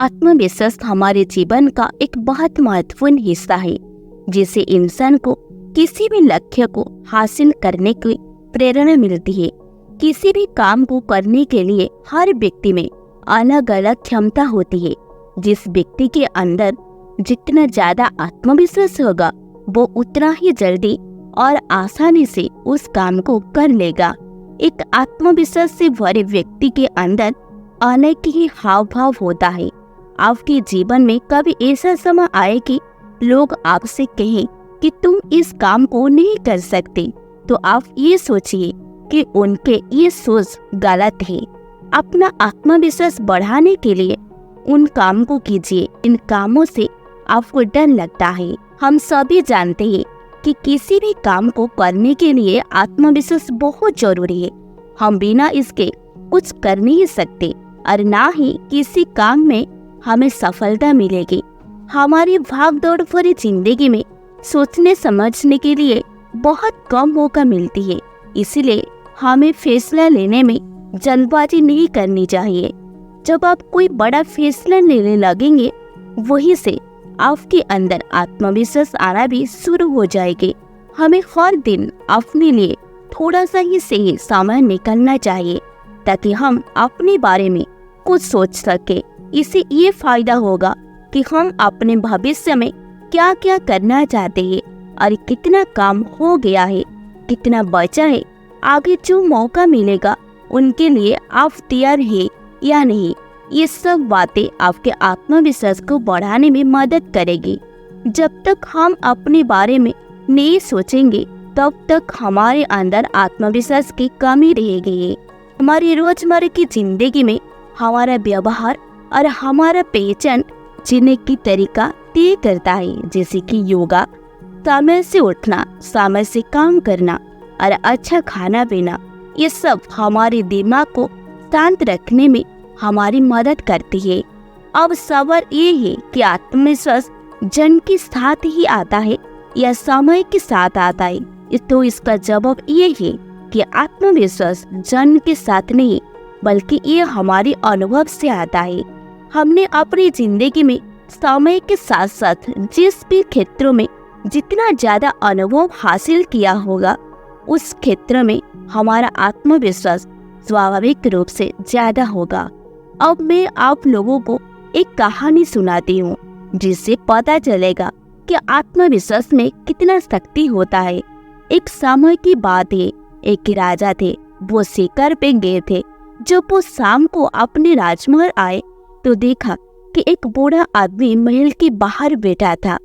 आत्मविश्वास हमारे जीवन का एक बहुत महत्वपूर्ण हिस्सा है, जिससे इंसान को किसी भी लक्ष्य को हासिल करने की प्रेरणा मिलती है। किसी भी काम को करने के लिए हर व्यक्ति में अलग अलग क्षमता होती है। जिस व्यक्ति के अंदर जितना ज्यादा आत्मविश्वास होगा, वो उतना ही जल्दी और आसानी से उस काम को कर लेगा। एक आत्मविश्वास से भरे व्यक्ति के अंदर अलग ही हाव भाव होता है। आपके जीवन में कभी ऐसा समय आए कि लोग आपसे कहें कि तुम इस काम को नहीं कर सकते, तो आप ये सोचिए कि उनके ये सोच गलत है। अपना आत्मविश्वास बढ़ाने के लिए उन काम को कीजिए इन कामों से आपको डर लगता है। हम सभी जानते हैं कि किसी भी काम को करने के लिए आत्मविश्वास बहुत जरूरी है। हम बिना इसके कुछ कर नहीं सकते और ना ही किसी काम में हमें सफलता मिलेगी। हमारी भागदौड़ भरी जिंदगी में सोचने समझने के लिए बहुत कम मौका मिलती है, इसलिए हमें फैसला लेने में जल्दबाजी नहीं करनी चाहिए। जब आप कोई बड़ा फैसला लेने लगेंगे, वहीं से आपके अंदर आत्मविश्वास आना भी शुरू हो जाएगी। हमें हर दिन अपने लिए थोड़ा सा ही सही समय निकालना चाहिए, ताकि हम अपने बारे में कुछ सोच सके। इससे ये फायदा होगा कि हम अपने भविष्य में क्या क्या करना चाहते हैं और कितना काम हो गया है, कितना बचा है, आगे जो मौका मिलेगा उनके लिए आप तैयार है या नहीं। ये सब बातें आपके आत्मविश्वास को बढ़ाने में मदद करेगी। जब तक हम अपने बारे में नहीं सोचेंगे, तब तक हमारे अंदर आत्मविश्वास की कमी रहेगी। हमारी रोजमर्रा की जिंदगी में हमारा व्यवहार और हमारा पहचान जीने की तरीका तय करता है, जैसे कि योगा, समय से उठना, समय से काम करना और अच्छा खाना पीना। ये सब हमारे दिमाग को शांत रखने में हमारी मदद करती है। अब सवाल ये है कि आत्मविश्वास जन्म के साथ ही आता है या समय के साथ आता है। तो इसका जवाब ये है कि आत्मविश्वास जन्म के साथ नहीं, बल्कि ये हमारे अनुभव से आता है। हमने अपनी जिंदगी में समय के साथ साथ जिस भी क्षेत्रों में जितना ज्यादा अनुभव हासिल किया होगा, उस क्षेत्र में हमारा आत्मविश्वास स्वाभाविक रूप से ज्यादा होगा। अब मैं आप लोगों को एक कहानी सुनाती हूँ, जिससे पता चलेगा कि आत्मविश्वास में कितना शक्ति होता है। एक समय की बात है, एक राजा थे। वो शिकार पे गए थे। जब वो शाम को अपने राजमहल आए, तो देखा कि एक बूढ़ा आदमी महल के बाहर बैठा था।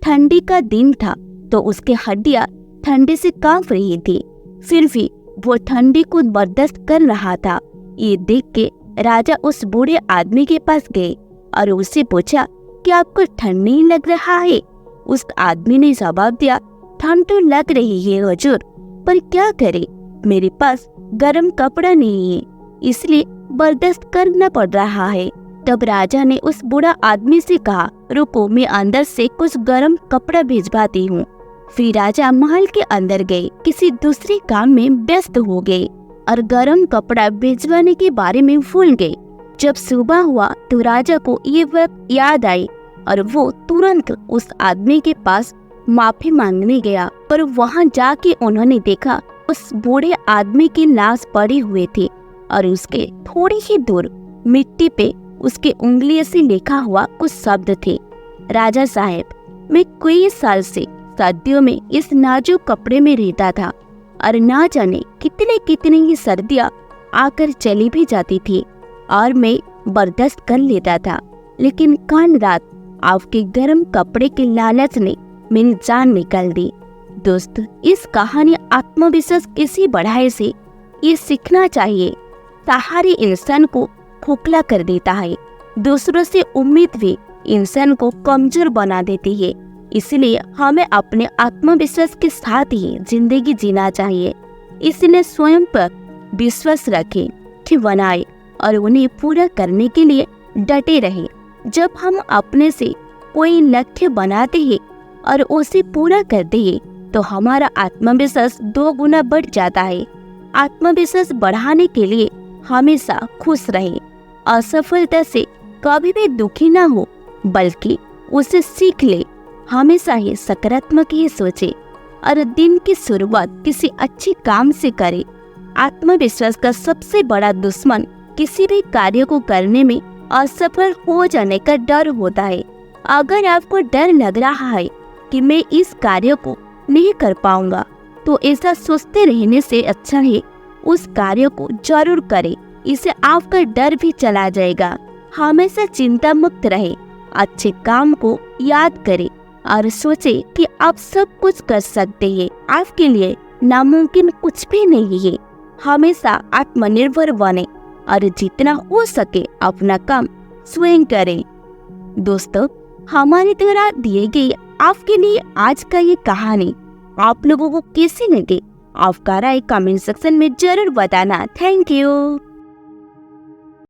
ठंडी का दिन था, तो उसकी हड्डियां ठंडी से कांप रही थी। फिर भी वो ठंडी को बर्दाश्त कर रहा था। ये देख के राजा उस बूढ़े आदमी के पास गए और उससे पूछा कि आपको ठंड नहीं लग रहा है? उस आदमी ने जवाब दिया, ठंड तो लग रही है हुजूर, पर क्या करे, मेरे पास गर्म कपड़ा नहीं है, इसलिए बर्दाश्त करना पड़ रहा है। तब राजा ने उस बूढ़ा आदमी से कहा, रुको, मैं अंदर से कुछ गर्म कपड़ा भिजवाती हूँ। फिर राजा महल के अंदर गए, किसी दूसरे काम में व्यस्त हो गए और गर्म कपड़ा भिजवाने के बारे में भूल गए। जब सुबह हुआ तो राजा को ये बात याद आई और वो तुरंत उस आदमी के पास माफी मांगने गया। पर वहां जाके उन्होंने देखा उस बूढ़े आदमी की लाश पड़ी हुई थी और उसके थोड़ी ही दूर मिट्टी पे उसके उंगलियों से लिखा हुआ कुछ शब्द थे, राजा साहब, मैं कई साल से सर्दियों में इस नाजुक कपड़े में रहता था और ना जाने कितने कितने ही सर्दियाँ आकर चली भी जाती थी और मैं बर्दाश्त कर लेता था, लेकिन कल रात आपके गर्म कपड़े के लालच ने मेरी जान निकाल दी। दोस्त, इस कहानी आत्मविश्वास कैसे बढ़ाए से ये सीखना चाहिए। सहारे इंसान को खोखला कर देता है, दूसरों से उम्मीद भी इंसान को कमजोर बना देती है। इसलिए हमें अपने आत्मविश्वास के साथ ही जिंदगी जीना चाहिए। इसलिए स्वयं पर विश्वास रखें, कि बनाए और उन्हें पूरा करने के लिए डटे रहे। जब हम अपने से कोई लक्ष्य बनाते हैं और उसे पूरा करते हैं, तो हमारा आत्मविश्वास 2 गुना बढ़ जाता है। आत्मविश्वास बढ़ाने के लिए हमेशा खुश रहे, असफलता से कभी भी दुखी ना हो, बल्कि उसे सीख ले। हमेशा ही सकारात्मक ही सोचे और दिन की शुरुआत किसी अच्छे काम से करे। आत्मविश्वास का सबसे बड़ा दुश्मन किसी भी कार्य को करने में असफल हो जाने का डर होता है। अगर आपको डर लग रहा है कि मैं इस कार्य को नहीं कर पाऊंगा, तो ऐसा सोचते रहने से अच्छा है उस कार्य को जरूर करें। इससे आपका डर भी चला जाएगा। हमेशा चिंता मुक्त रहे, अच्छे काम को याद करें और सोचे कि आप सब कुछ कर सकते हैं। आपके लिए नामुमकिन कुछ भी नहीं है। हमेशा आत्मनिर्भर बने और जितना हो सके अपना काम स्वयं करें। दोस्तों, हमारे द्वारा दिए गए आपके लिए आज का ये कहानी आप लोगों को कैसी लगी? आपका राय कमेंट सेक्शन में जरूर बताना। Thank you.